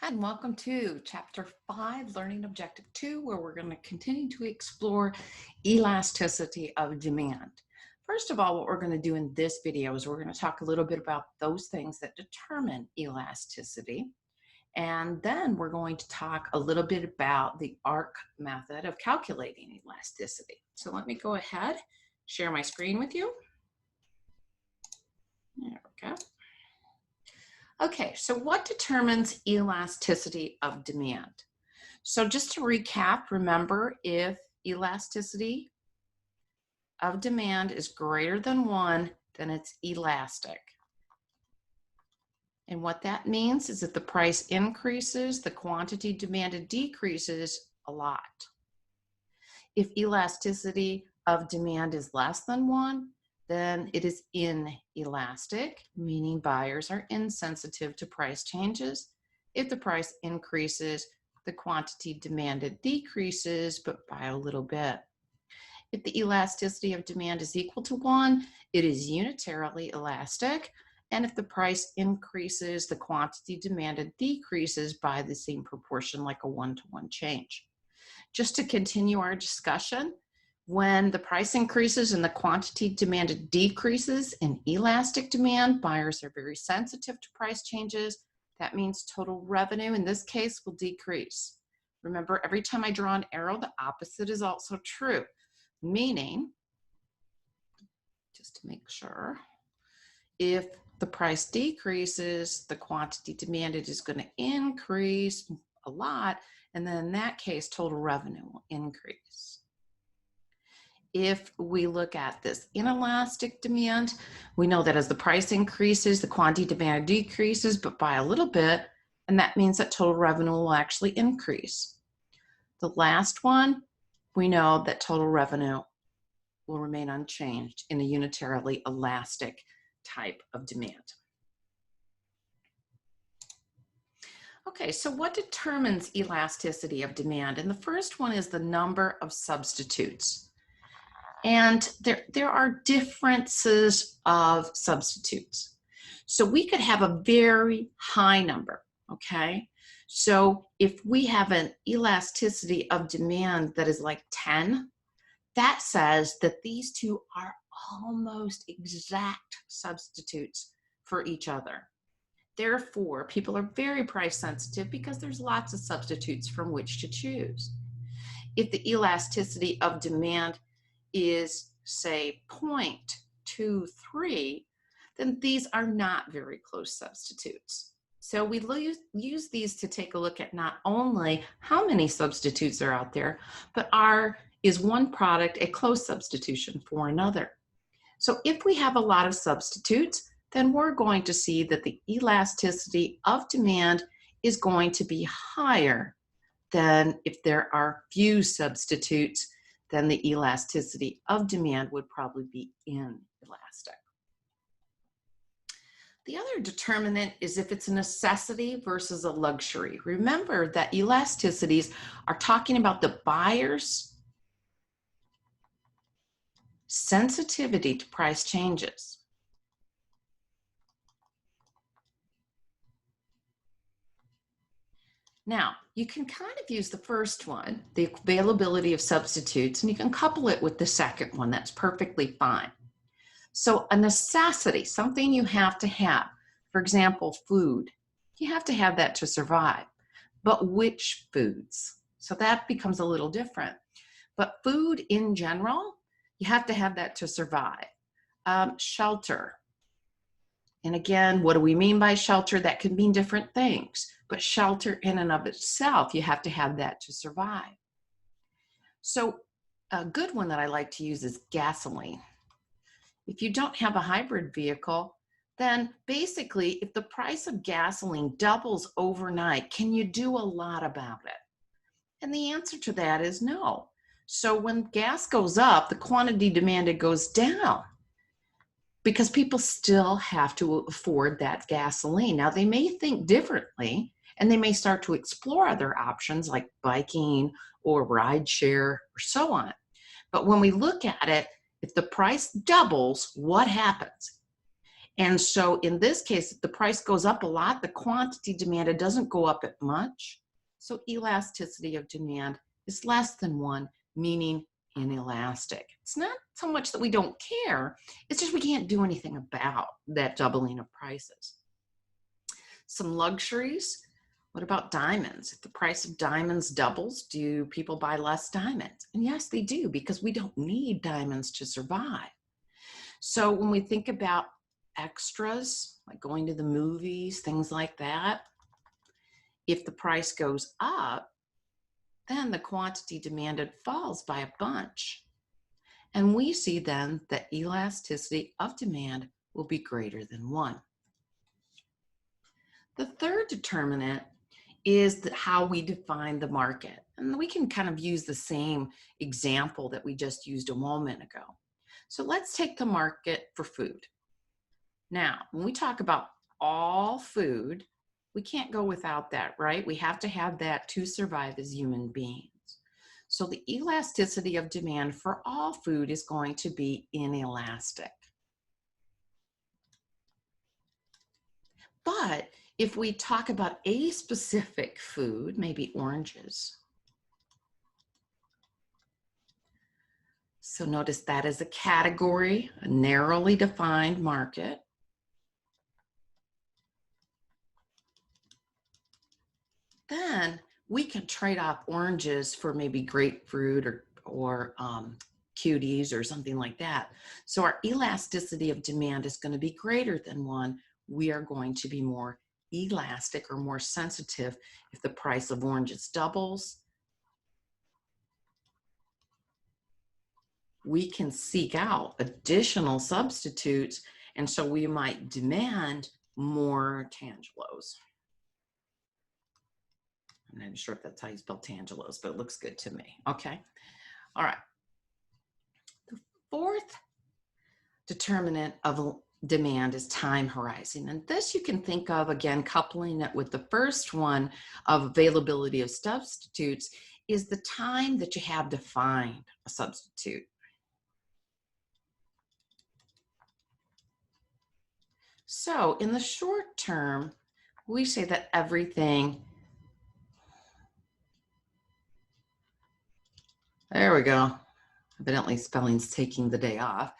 And welcome to Chapter 5, Learning Objective 2, where we're going to continue to explore elasticity of demand. First of all, what we're going to do in this video is we're going to talk a little bit about those things that determine elasticity. And then we're going to talk a little bit about the ARC method of calculating elasticity. So let me go ahead, share my screen with you. There we go. Okay, so what determines elasticity of demand? So just to recap, remember, if elasticity of demand is greater than 1, then it's elastic. And what that means is that the price increases, the quantity demanded decreases a lot. If elasticity of demand is less than 1, then it is inelastic, meaning buyers are insensitive to price changes. If the price increases, the quantity demanded decreases, but by a little bit. If the elasticity of demand is equal to 1, it is unitarily elastic. And if the price increases, the quantity demanded decreases by the same proportion, like a 1-to-1 change. Just to continue our discussion, when the price increases and the quantity demanded decreases in elastic demand, buyers are very sensitive to price changes. That means total revenue in this case will decrease. Remember, every time I draw an arrow, the opposite is also true, meaning, just to make sure, if the price decreases, the quantity demanded is going to increase a lot, and then in that case, total revenue will increase. If we look at this inelastic demand, we know that as the price increases, the quantity demand decreases, but by a little bit, and that means that total revenue will actually increase. The last one, we know that total revenue will remain unchanged in a unitarily elastic type of demand. Okay, so what determines elasticity of demand? And the first one is the number of substitutes. And there are differences of substitutes. So we could have a very high number, okay? So if we have an elasticity of demand that is like 10, that says that these two are almost exact substitutes for each other. Therefore, people are very price sensitive because there's lots of substitutes from which to choose. If the elasticity of demand is, say, 0.23, then these are not very close substitutes. So we use these to take a look at not only how many substitutes are out there, but is one product a close substitution for another? So if we have a lot of substitutes, then we're going to see that the elasticity of demand is going to be higher than if there are few substitutes. Then the elasticity of demand would probably be inelastic. The other determinant is if it's a necessity versus a luxury. Remember that elasticities are talking about the buyer's sensitivity to price changes. Now, you can kind of use the first one, the availability of substitutes, and you can couple it with the second one. That's perfectly fine. So a necessity, something you have to have, for example, food, you have to have that to survive. But which foods? So that becomes a little different. But food in general, you have to have that to survive. Shelter. And again, what do we mean by shelter? That can mean different things. But shelter in and of itself, you have to have that to survive. So a good one that I like to use is gasoline. If you don't have a hybrid vehicle, then basically if the price of gasoline doubles overnight, can you do a lot about it? And the answer to that is no. So when gas goes up, the quantity demanded goes down, because people still have to afford that gasoline. Now, they may think differently, and they may start to explore other options like biking or ride share or so on. But when we look at it, if the price doubles, what happens? And so in this case, if the price goes up a lot, the quantity demanded doesn't go up as much. So elasticity of demand is less than 1, meaning inelastic. It's not so much that we don't care, it's just we can't do anything about that doubling of prices. Some luxuries. What about diamonds? If the price of diamonds doubles, do people buy less diamonds? And yes, they do, because we don't need diamonds to survive. So when we think about extras, like going to the movies, things like that, if the price goes up, then the quantity demanded falls by a bunch. And we see then that elasticity of demand will be greater than 1. The third determinant is how we define the market. And we can kind of use the same example that we just used a moment ago. So let's take the market for food. Now, when we talk about all food, we can't go without that, right? We have to have that to survive as human beings. So the elasticity of demand for all food is going to be inelastic. But if we talk about a specific food, maybe oranges. So notice that is a category, a narrowly defined market. Then we can trade off oranges for maybe grapefruit or cuties or something like that. So our elasticity of demand is going to be greater than 1. We are going to be more elastic or more sensitive if the price of oranges doubles. We can seek out additional substitutes, and so we might demand more tangelos. I'm not even sure if that's how you spell tangelos, but it looks good to me. Okay. All right. The fourth determinant of demand is time horizon. And this you can think of, again, coupling it with the first one of availability of substitutes, is the time that you have to find a substitute. So in the short term, we say that everything, there we go. Evidently spelling's taking the day off.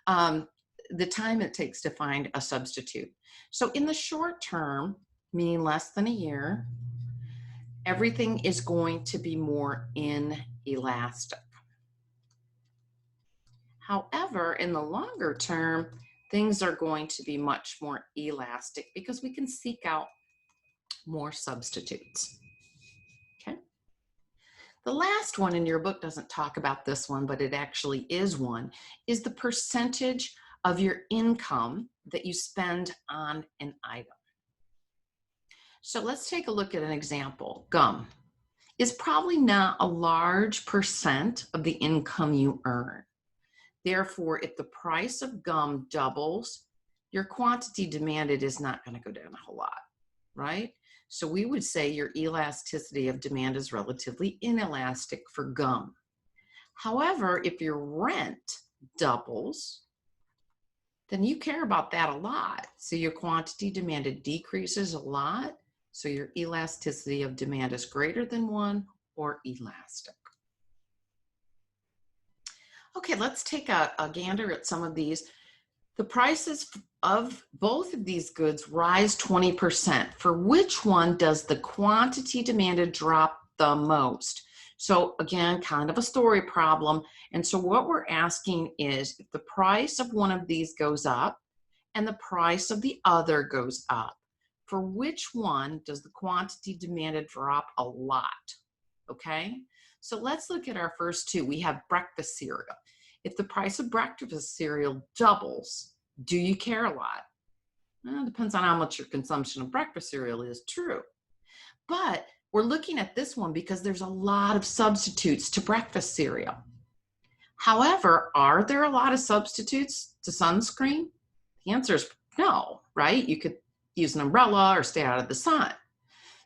The time it takes to find a substitute. So in the short term, meaning less than a year, everything is going to be more inelastic. However, in the longer term, things are going to be much more elastic because we can seek out more substitutes. Okay. The last one in your book doesn't talk about this one, but it actually is one, is the percentage of your income that you spend on an item. So let's take a look at an example. Gum is probably not a large percent of the income you earn. Therefore, if the price of gum doubles, your quantity demanded is not going to go down a whole lot, right? So we would say your elasticity of demand is relatively inelastic for gum. However, if your rent doubles, then you care about that a lot. So your quantity demanded decreases a lot. So your elasticity of demand is greater than 1 or elastic. Okay, let's take a gander at some of these. The prices of both of these goods rise 20%. For which one does the quantity demanded drop the most? So again, kind of a story problem. And so what we're asking is, if the price of one of these goes up and the price of the other goes up, for which one does the quantity demanded drop a lot? Okay, so let's look at our first two. We have breakfast cereal. If the price of breakfast cereal doubles, do you care a lot? Well, it depends on how much your consumption of breakfast cereal is, true. But we're looking at this one because there's a lot of substitutes to breakfast cereal. However, are there a lot of substitutes to sunscreen? The answer is no, right? You could use an umbrella or stay out of the sun.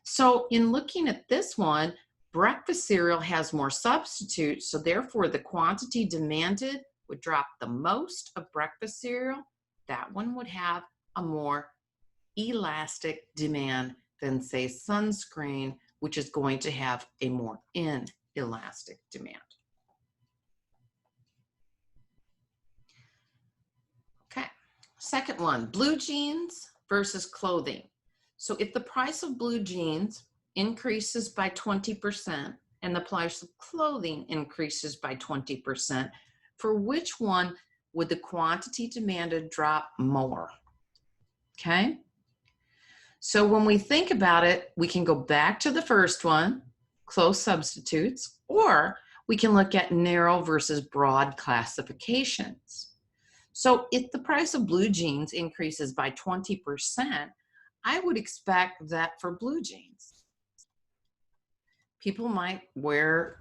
So in looking at this one, breakfast cereal has more substitutes, so therefore the quantity demanded would drop the most of breakfast cereal. That one would have a more elastic demand than, say, sunscreen, which is going to have a more inelastic demand. Okay, second one, blue jeans versus clothing. So if the price of blue jeans increases by 20% and the price of clothing increases by 20%, for which one would the quantity demanded drop more? Okay, so when we think about it, we can go back to the first one, close substitutes, or we can look at narrow versus broad classifications. So if the price of blue jeans increases by 20%, I would expect that for blue jeans, people might wear,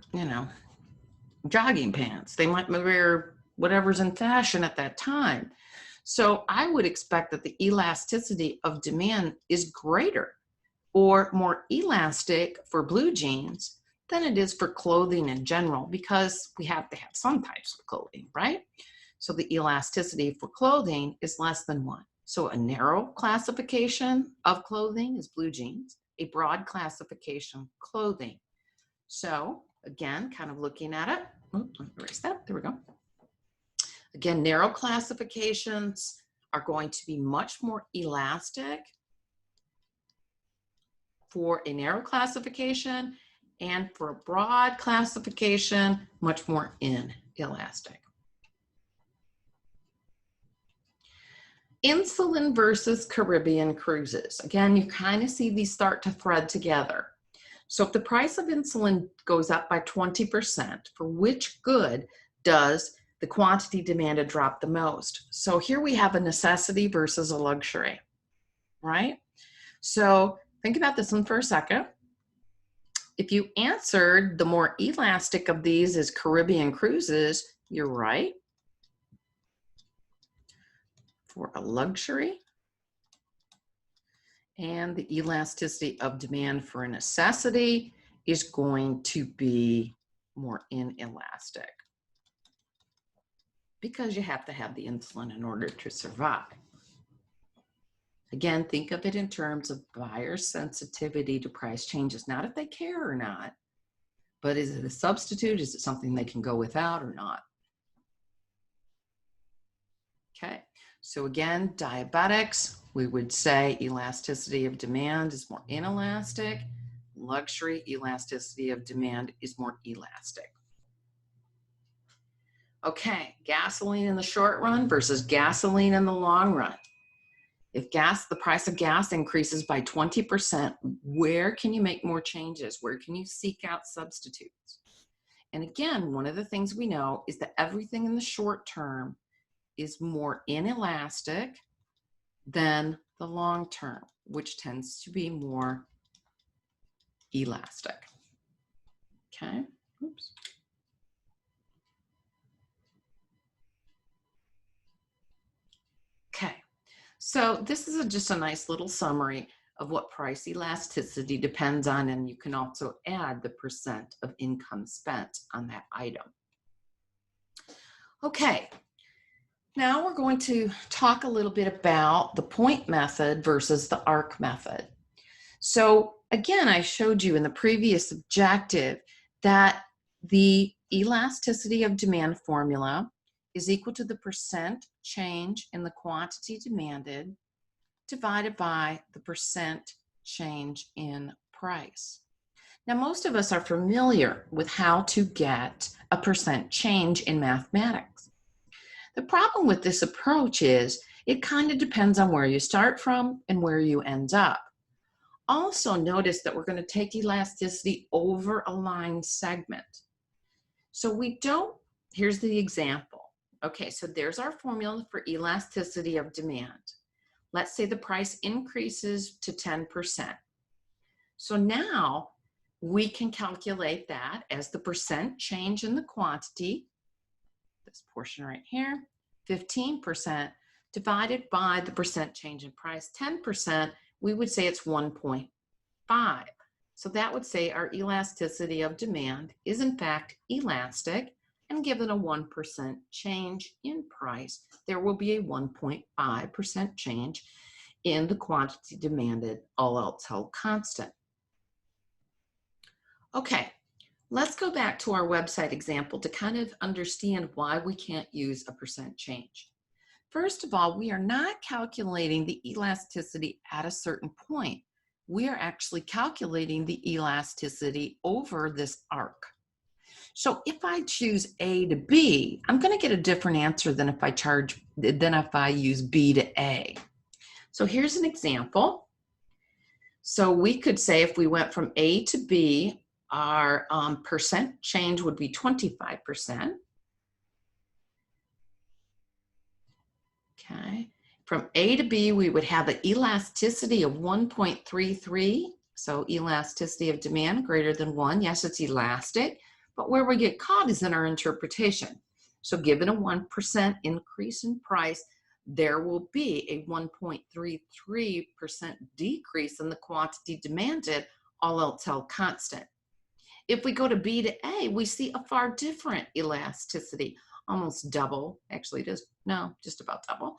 jogging pants. They might wear whatever's in fashion at that time. So I would expect that the elasticity of demand is greater or more elastic for blue jeans than it is for clothing in general, because we have to have some types of clothing, right? So the elasticity for clothing is less than 1. So a narrow classification of clothing is blue jeans, a broad classification, clothing. So again, kind of looking at it, oops, let me erase that, there we go. Again, narrow classifications are going to be much more elastic for a narrow classification, and for a broad classification, much more inelastic. Insulin versus Caribbean cruises. Again, you kind of see these start to thread together. So if the price of insulin goes up by 20%, for which good does the quantity demanded drop the most? So here we have a necessity versus a luxury, right? So think about this one for a second. If you answered the more elastic of these is Caribbean cruises, you're right. For a luxury, and the elasticity of demand for a necessity is going to be more inelastic, because you have to have the insulin in order to survive. Again, think of it in terms of buyer sensitivity to price changes, not if they care or not, but is it a substitute? Is it something they can go without or not? Okay, so again, diabetics, we would say elasticity of demand is more inelastic. Luxury elasticity of demand is more elastic. Okay, gasoline in the short run versus gasoline in the long run. If the price of gas increases by 20%, where can you make more changes? Where can you seek out substitutes? And again, one of the things we know is that everything in the short term is more inelastic than the long term, which tends to be more elastic. Okay, oops. Okay, so this is just a nice little summary of what price elasticity depends on, and you can also add the percent of income spent on that item. Okay, now we're going to talk a little bit about the point method versus the arc method. So again, I showed you in the previous objective that the elasticity of demand formula is equal to the percent change in the quantity demanded divided by the percent change in price. Now, most of us are familiar with how to get a percent change in mathematics. The problem with this approach is it kind of depends on where you start from and where you end up. Also notice that we're going to take elasticity over a line segment. So here's the example. Okay, so there's our formula for elasticity of demand. Let's say the price increases to 10%. So now we can calculate that as the percent change in the quantity, this portion right here, 15% divided by the percent change in price, 10%, we would say it's 1.5. So that would say our elasticity of demand is in fact elastic, and and given a 1% change in price, there will be a 1.5% change in the quantity demanded, all else held constant. Okay, let's go back to our website example to kind of understand why we can't use a percent change. First of all, we are not calculating the elasticity at a certain point. We are actually calculating the elasticity over this arc. So if I choose A to B, I'm going to get a different answer than if I use B to A. So here's an example. So we could say if we went from A to B, our percent change would be 25%. Okay. From A to B, we would have an elasticity of 1.33. So elasticity of demand greater than 1. Yes, it's elastic, but where we get caught is in our interpretation. So given a 1% increase in price, there will be a 1.33% decrease in the quantity demanded, all else held constant. If we go to B to A, we see a far different elasticity, almost double. Actually, it is, no, just about double.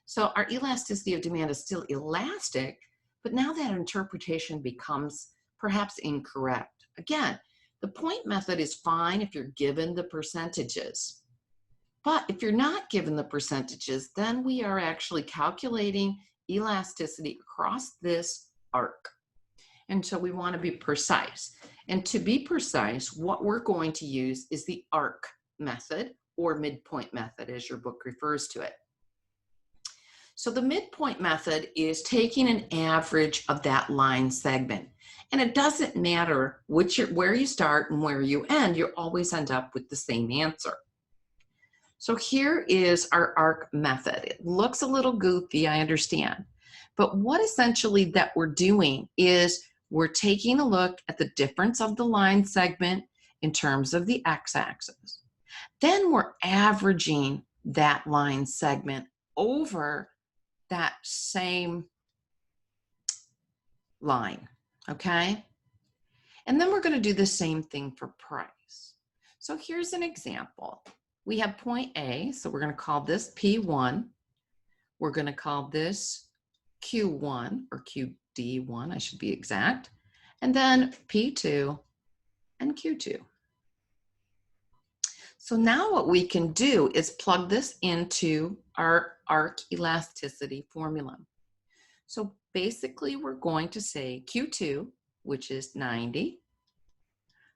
So our elasticity of demand is still elastic, but now that interpretation becomes perhaps incorrect. Again, the point method is fine if you're given the percentages. But if you're not given the percentages, then we are actually calculating elasticity across this arc. And so we want to be precise. And to be precise, what we're going to use is the arc method or midpoint method, as your book refers to it. So the midpoint method is taking an average of that line segment. And it doesn't matter where you start and where you end, you always end up with the same answer. So here is our arc method. It looks a little goofy, I understand. But what essentially that we're doing is we're taking a look at the difference of the line segment in terms of the x-axis. Then we're averaging that line segment over that same line, okay? And then we're going to do the same thing for price. So here's an example. We have point A, so we're going to call this P1. We're going to call this Q1 or QD1, I should be exact. And then P2 and Q2. So now what we can do is plug this into our arc elasticity formula. So basically we're going to say Q2, which is 90,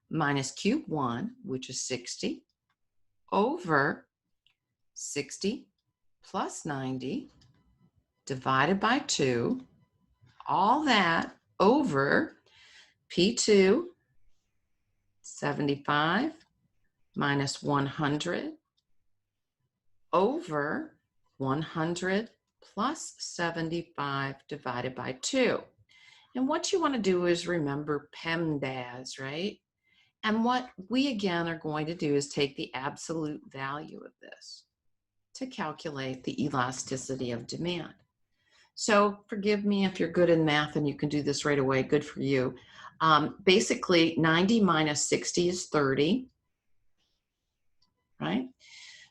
minus Q1, which is 60, over 60 plus 90 divided by 2, all that over P2, 75 minus 100 over 100 plus 75 divided by 2. And what you want to do is remember PEMDAS, right? And what we again are going to do is take the absolute value of this to calculate the elasticity of demand. So forgive me if you're good in math and you can do this right away, good for you. Basically 90 minus 60 is 30, right?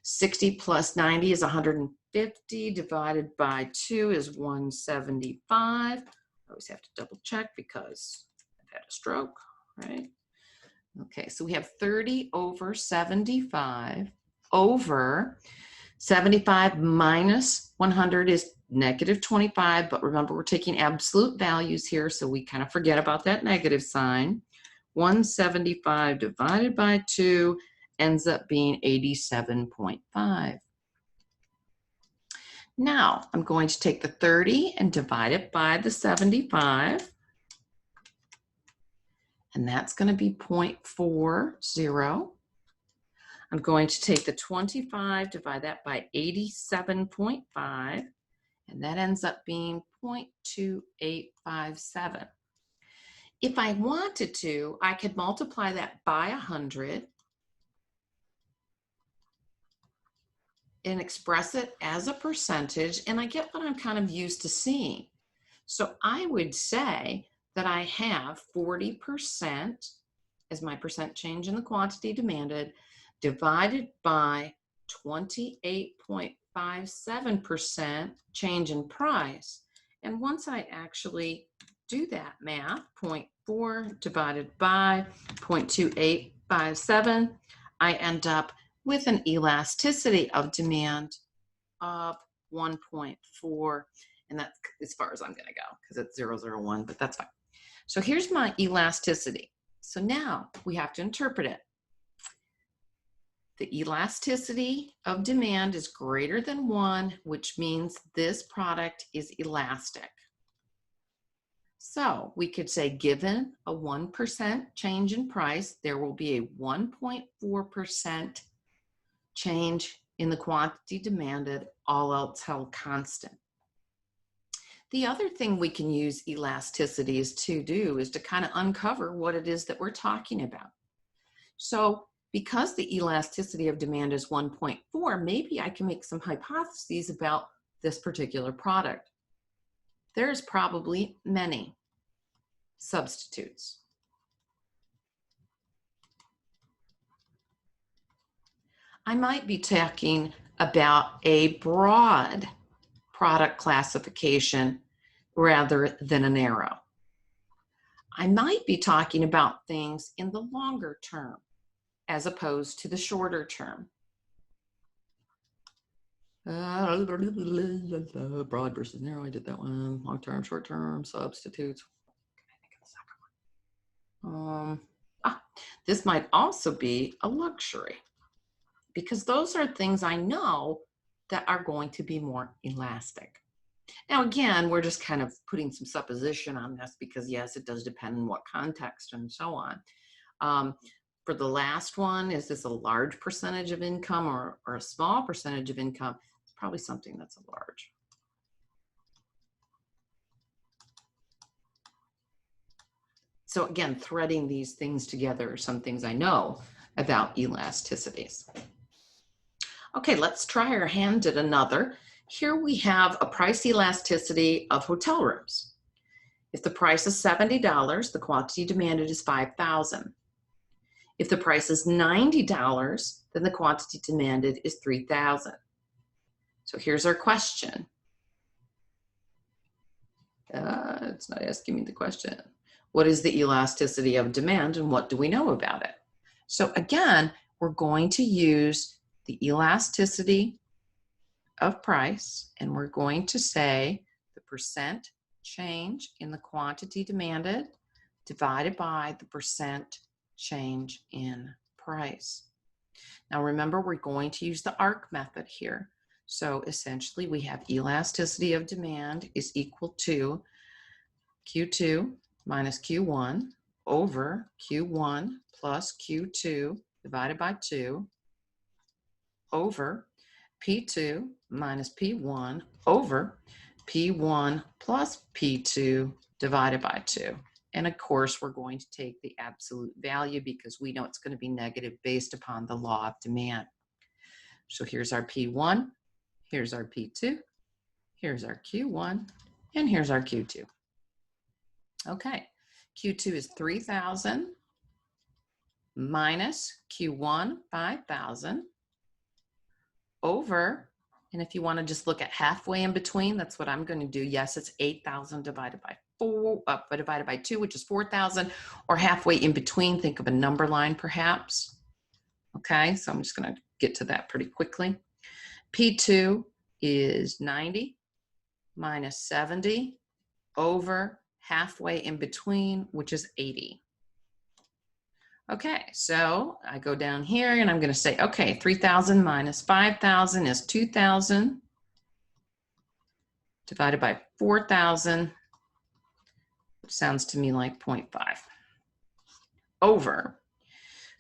60 plus 90 is 150 divided by 2 is 175. I always have to double check because I've had a stroke, right? Okay, so we have 30 over 75 over 75 minus 100 is negative 25, but remember we're taking absolute values here, so we kind of forget about that negative sign. 175 divided by 2 ends up being 87.5. Now I'm going to take the 30 and divide it by the 75. And that's going to be 0.40. I'm going to take the 25, divide that by 87.5, and that ends up being 0.2857. If I wanted to, I could multiply that by 100 and express it as a percentage, and I get what I'm kind of used to seeing. So I would say that I have 40% as my percent change in the quantity demanded divided by 28.57% change in price. And once I actually do that math, 0.4 divided by 0.2857, I end up with an elasticity of demand of 1.4. And that's as far as I'm going to go because it's 0.001, but that's fine. So here's my elasticity. So now we have to interpret it. The elasticity of demand is greater than 1, which means this product is elastic. So we could say given a 1% change in price, there will be a 1.4% change in the quantity demanded, all else held constant. The other thing we can use elasticities to do is to kind of uncover what it is that we're talking about. So because the elasticity of demand is 1.4, maybe I can make some hypotheses about this particular product. There's probably many substitutes. I might be talking about a broad product classification rather than a narrow. I might be talking about things in the longer term as opposed to the shorter term. Broad versus narrow, I did that one. Long term, short term, substitutes. This might also be a luxury because those are things I know that are going to be more elastic. Now, again, we're just kind of putting some supposition on this because, yes, it does depend on what context and so on. For the last one, is this a large percentage of income or a small percentage of income? It's probably something that's a large. So again, threading these things together are some things I know about elasticities. Okay, let's try our hand at another. Here we have a price elasticity of hotel rooms. If the price is $70, the quantity demanded is 5,000. If the price is $90, then the quantity demanded is 3,000. So here's our question. It's not asking me the question. What is the elasticity of demand and what do we know about it? So again, we're going to use the elasticity of price and we're going to say the percent change in the quantity demanded divided by the percent change in price. Now remember, we're going to use the ARC method here. So essentially we have elasticity of demand is equal to Q2 minus Q1 over Q1 plus Q2 divided by 2 over P2 minus P1 over P1 plus P2 divided by 2. And of course, we're going to take the absolute value because we know it's going to be negative based upon the law of demand. So here's our P1, here's our P2, here's our Q1, and here's our Q2. Okay, Q2 is 3,000 minus Q1, 5,000 over, and if you want to just look at halfway in between, that's what I'm going to do. Yes, it's 8,000 divided by 4, divided by 2, which is 4,000, or halfway in between. Think of a number line, perhaps. Okay, so I'm just going to get to that pretty quickly. P2 is 90 minus 70 over halfway in between, which is 80. Okay, so I go down here and I'm going to say, okay, 3,000 minus 5,000 is 2,000 divided by 4,000, which sounds to me like 0.5, over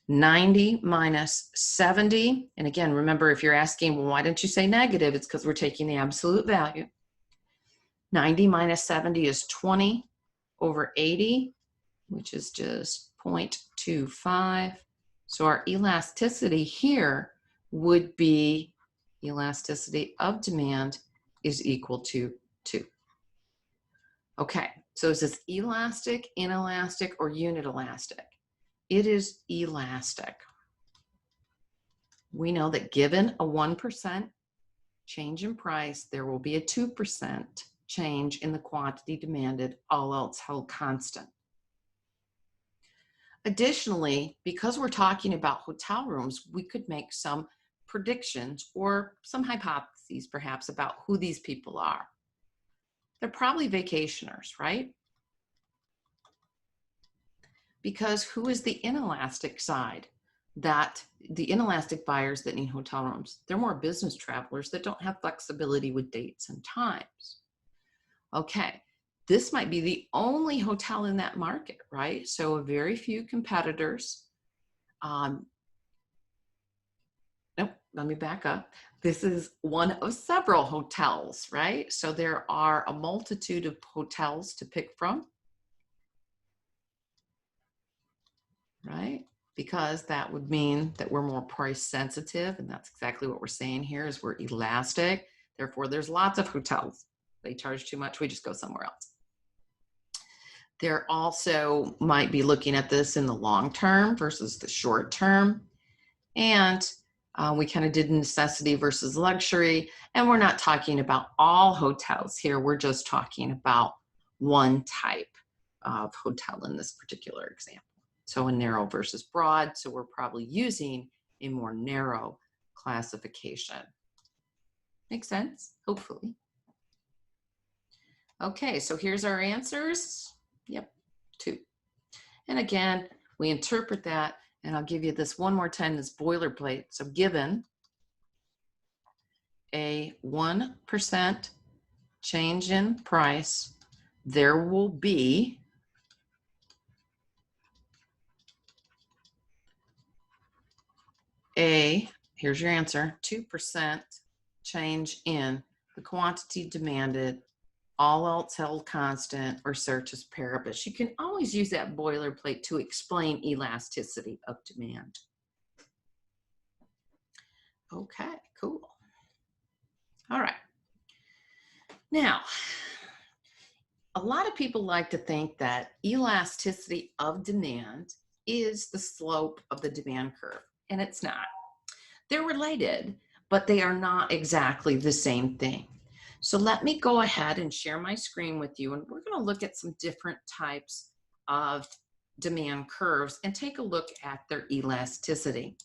90 minus 70. And again, remember, if you're asking, well, why didn't you say negative? It's because we're taking the absolute value. 90 minus 70 is 20 over 80, which is just 0.25. So our elasticity here would be elasticity of demand is equal to 2. Okay, so is this elastic, inelastic, or unit elastic? It is elastic. We know that given a 1% change in price, there will be a 2% change in the quantity demanded, all else held constant. Additionally, because we're talking about hotel rooms, we could make some predictions or some hypotheses perhaps about who these people are. They're probably vacationers, right? Because who is the inelastic side? That the inelastic buyers that need hotel rooms, they're more business travelers that don't have flexibility with dates and times. Okay, this might be the only hotel in that market, right? So very few competitors. Nope, let me back up. This is one of several hotels, right? So there are a multitude of hotels to pick from, right? Because that would mean that we're more price sensitive, and that's exactly what we're saying here is we're elastic. Therefore, there's lots of hotels. They charge too much, we just go somewhere else. There also might be looking at this in the long term versus the short term. And we kind of did necessity versus luxury. And we're not talking about all hotels here. We're just talking about one type of hotel in this particular example. So a narrow versus broad. So we're probably using a more narrow classification. Makes sense? Hopefully. Okay, so here's our answers. Yep, 2. And again, we interpret that, and I'll give you this one more time, this boilerplate. So given a 1% change in price, there will be here's your answer, 2% change in the quantity demanded, all else held constant, or ceteris paribus. You can always use that boilerplate to explain elasticity of demand. Okay, cool. All right. Now, a lot of people like to think that elasticity of demand is the slope of the demand curve, and it's not. They're related, but they are not exactly the same thing. So let me go ahead and share my screen with you, and we're going to look at some different types of demand curves and take a look at their elasticity.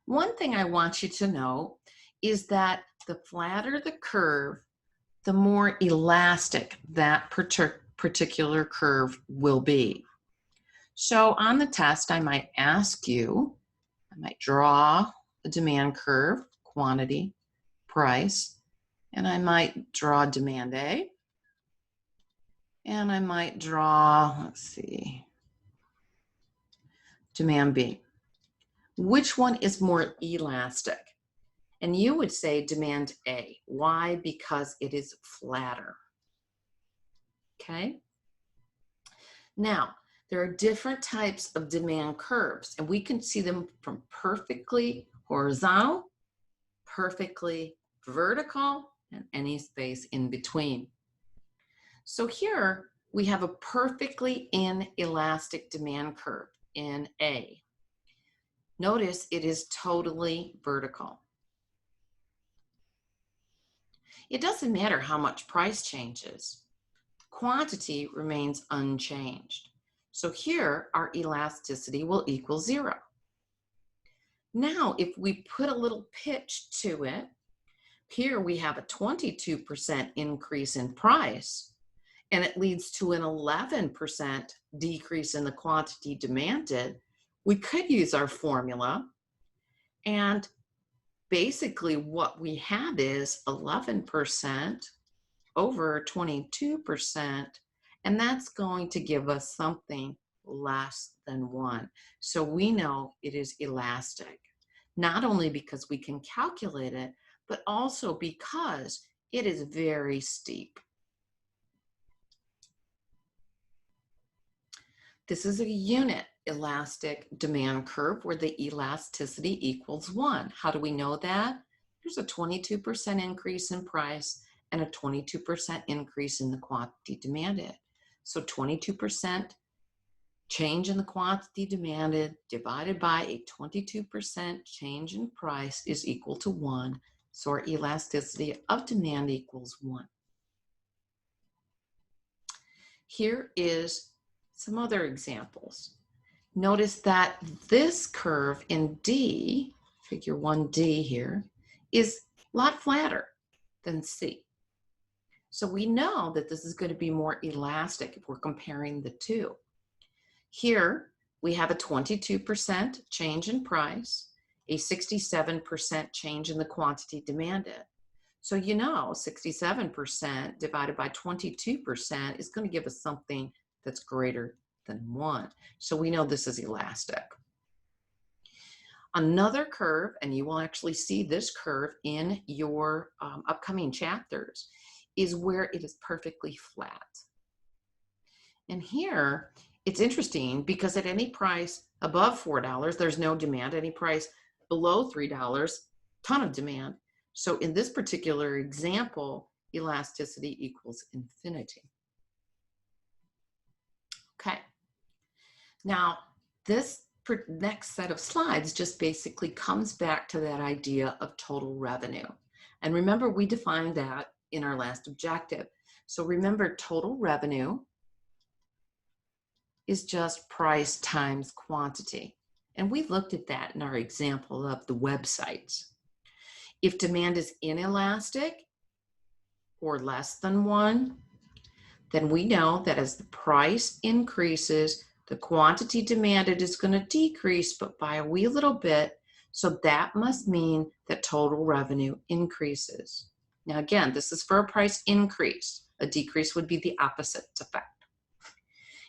One thing I want you to know is that the flatter the curve, the more elastic that particular curve will be. So on the test, I might ask you, I might draw a demand curve, quantity, price, and I might draw demand A, and I might draw, let's see, demand B. Which one is more elastic? And you would say demand A. Why? Because it is flatter. Okay? Now, there are different types of demand curves, and we can see them from perfectly horizontal, perfectly vertical, and any space in between. So here we have a perfectly inelastic demand curve in A. Notice it is totally vertical. It doesn't matter how much price changes. Quantity remains unchanged. So here our elasticity will equal 0. Now, if we put a little pitch to it, here we have a 22% increase in price, and it leads to an 11% decrease in the quantity demanded. We could use our formula, and basically what we have is 11% over 22%, and that's going to give us something less than 1. So we know it is elastic, not only because we can calculate it, but also because it is very steep. This is a unit elastic demand curve where the elasticity equals 1. How do we know that? There's a 22% increase in price and a 22% increase in the quantity demanded. So 22% change in the quantity demanded divided by a 22% change in price is equal to 1. So our elasticity of demand equals 1. Here is some other examples. Notice that this curve in D, figure 1D here, is a lot flatter than C. So we know that this is going to be more elastic if we're comparing the two. Here we have a 22% change in price, a 67% change in the quantity demanded. So you know 67% divided by 22% is going to give us something that's greater than 1. So we know this is elastic. Another curve, and you will actually see this curve in your upcoming chapters, is where it is perfectly flat. And here, it's interesting because at any price above $4, there's no demand. Any price below $3, ton of demand. So in this particular example, elasticity equals infinity. Okay. Now, this next set of slides just basically comes back to that idea of total revenue. And remember, we defined that in our last objective. So remember, total revenue is just price times quantity. And we looked at that in our example of the websites. If demand is inelastic or less than 1, then we know that as the price increases, the quantity demanded is going to decrease, but by a wee little bit. So that must mean that total revenue increases. Now, again, this is for a price increase. A decrease would be the opposite effect.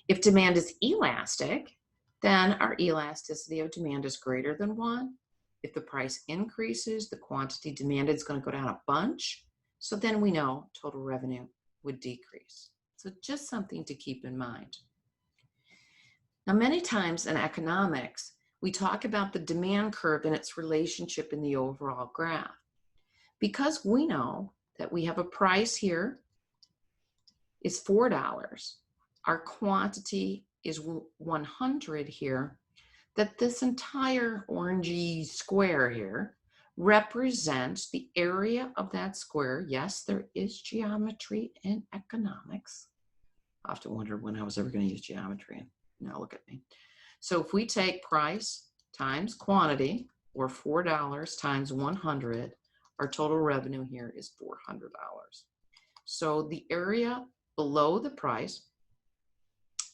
If demand is elastic, then our elasticity of demand is greater than 1. If the price increases, the quantity demanded is going to go down a bunch. So then we know total revenue would decrease. So just something to keep in mind. Now, many times in economics, we talk about the demand curve and its relationship in the overall graph. Because we know that we have a price here is $4, our quantity is 100 here, that this entire orangey square here represents the area of that square. Yes, there is geometry in economics. I often wonder when I was ever going to use geometry, and now look at me. So if we take price times quantity, or $4 times 100, our total revenue here is $400. So the area below the price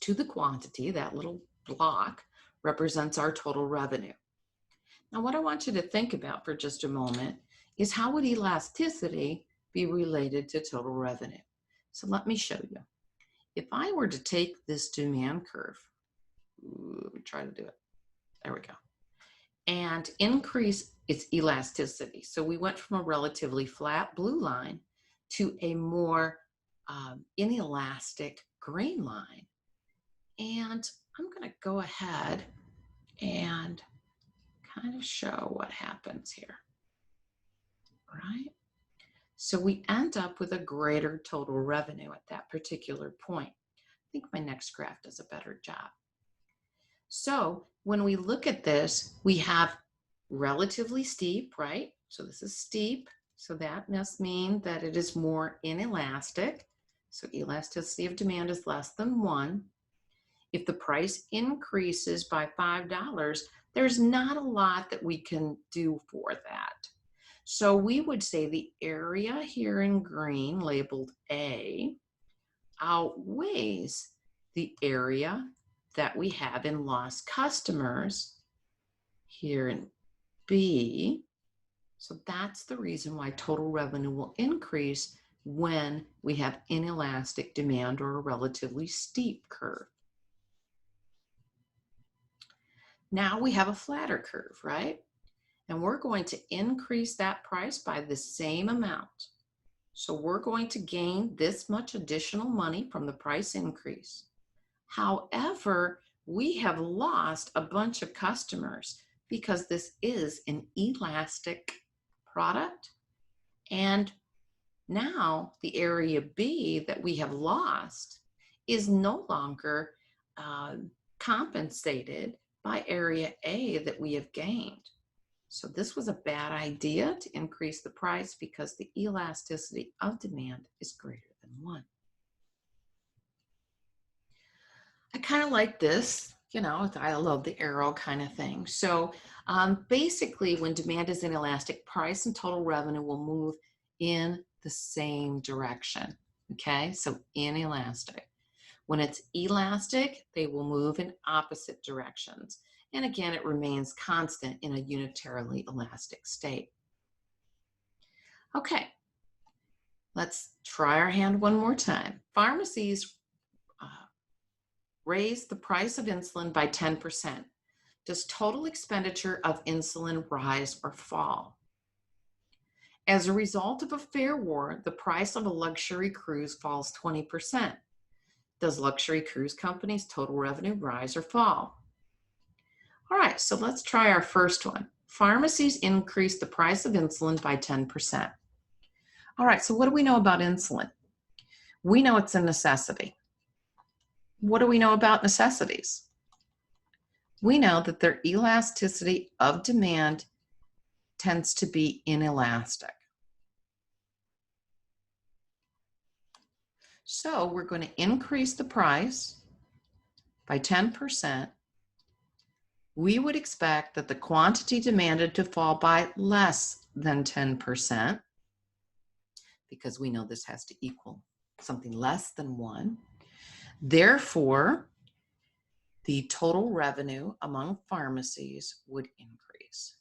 to the quantity, that little block, represents our total revenue. Now, what I want you to think about for just a moment is how would elasticity be related to total revenue? So let me show you. If I were to take this demand curve, let me try to do it. There we go. And increase its elasticity. So we went from a relatively flat blue line to a more inelastic green line. And I'm going to go ahead and kind of show what happens here, right? So we end up with a greater total revenue at that particular point. I think my next graph does a better job. So when we look at this, we have relatively steep, right? So this is steep. So that must mean that it is more inelastic. So elasticity of demand is less than 1. If the price increases by $5, there's not a lot that we can do for that. So we would say the area here in green, labeled A, outweighs the area that we have in lost customers here in B. So that's the reason why total revenue will increase when we have inelastic demand or a relatively steep curve. Now we have a flatter curve, right? And we're going to increase that price by the same amount. So we're going to gain this much additional money from the price increase. However, we have lost a bunch of customers because this is an elastic product. And now the area B that we have lost is no longer compensated by area A that we have gained. So this was a bad idea to increase the price because the elasticity of demand is greater than 1. I kind of like this, I love the arrow kind of thing. So basically, when demand is inelastic, price and total revenue will move in the same direction. Okay, so inelastic. When it's elastic, they will move in opposite directions. And again, it remains constant in a unitarily elastic state. Okay, let's try our hand one more time. Pharmacies raise the price of insulin by 10%. Does total expenditure of insulin rise or fall? As a result of a fare war, the price of a luxury cruise falls 20%. Does luxury cruise companies' total revenue rise or fall? All right, so let's try our first one. Pharmacies increase the price of insulin by 10%. All right, so what do we know about insulin? We know it's a necessity. What do we know about necessities? We know that their elasticity of demand tends to be inelastic. So we're going to increase the price by 10%. We would expect that the quantity demanded to fall by less than 10% because we know this has to equal something less than 1. Therefore, the total revenue among pharmacies would increase.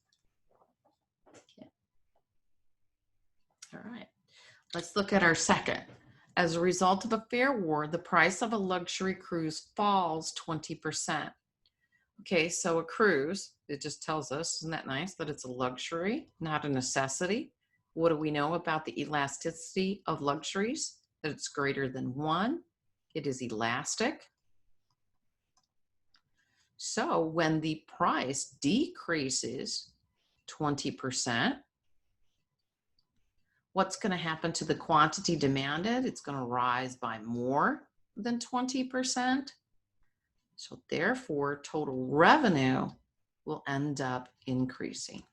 Okay. All right, let's look at our second. As a result of a fare war, the price of a luxury cruise falls 20%. Okay, so a cruise, it just tells us, isn't that nice, that it's a luxury, not a necessity. What do we know about the elasticity of luxuries? That it's greater than 1. It is elastic. So when the price decreases 20%, what's going to happen to the quantity demanded? It's going to rise by more than 20%. So therefore, total revenue will end up increasing.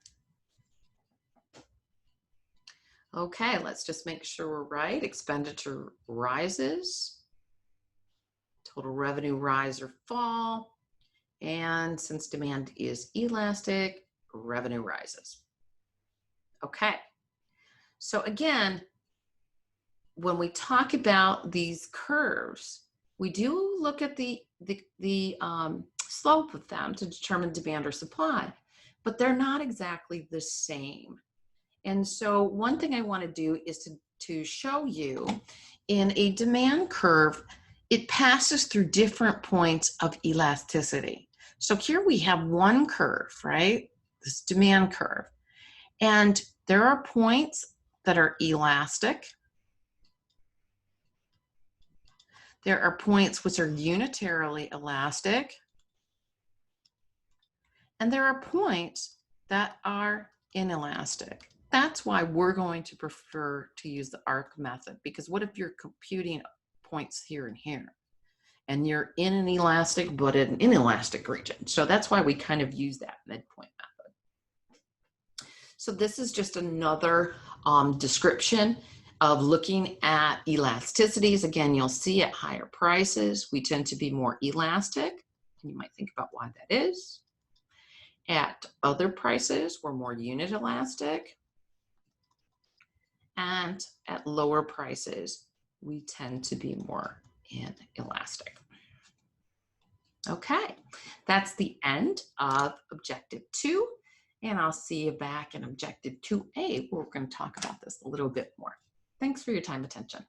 Okay, let's just make sure we're right. Expenditure rises. Total revenue rise or fall. And since demand is elastic, revenue rises. Okay. So again, when we talk about these curves, we do look at the slope of them to determine demand or supply, but they're not exactly the same. And so one thing I want to do is to show you in a demand curve, it passes through different points of elasticity. So here we have one curve, right? This demand curve. And there are points that are elastic. There are points which are unitarily elastic. And there are points that are inelastic. That's why we're going to prefer to use the ARC method, because what if you're computing points here and here, and you're in an elastic but in an inelastic region? So that's why we kind of use that midpoint method. So this is just another description of looking at elasticities. Again, you'll see at higher prices, we tend to be more elastic. And you might think about why that is. At other prices, we're more unit elastic. And at lower prices, we tend to be more inelastic. Okay, that's the end of Objective 2. And I'll see you back in Objective 2A, where we're going to talk about this a little bit more. Thanks for your time and attention.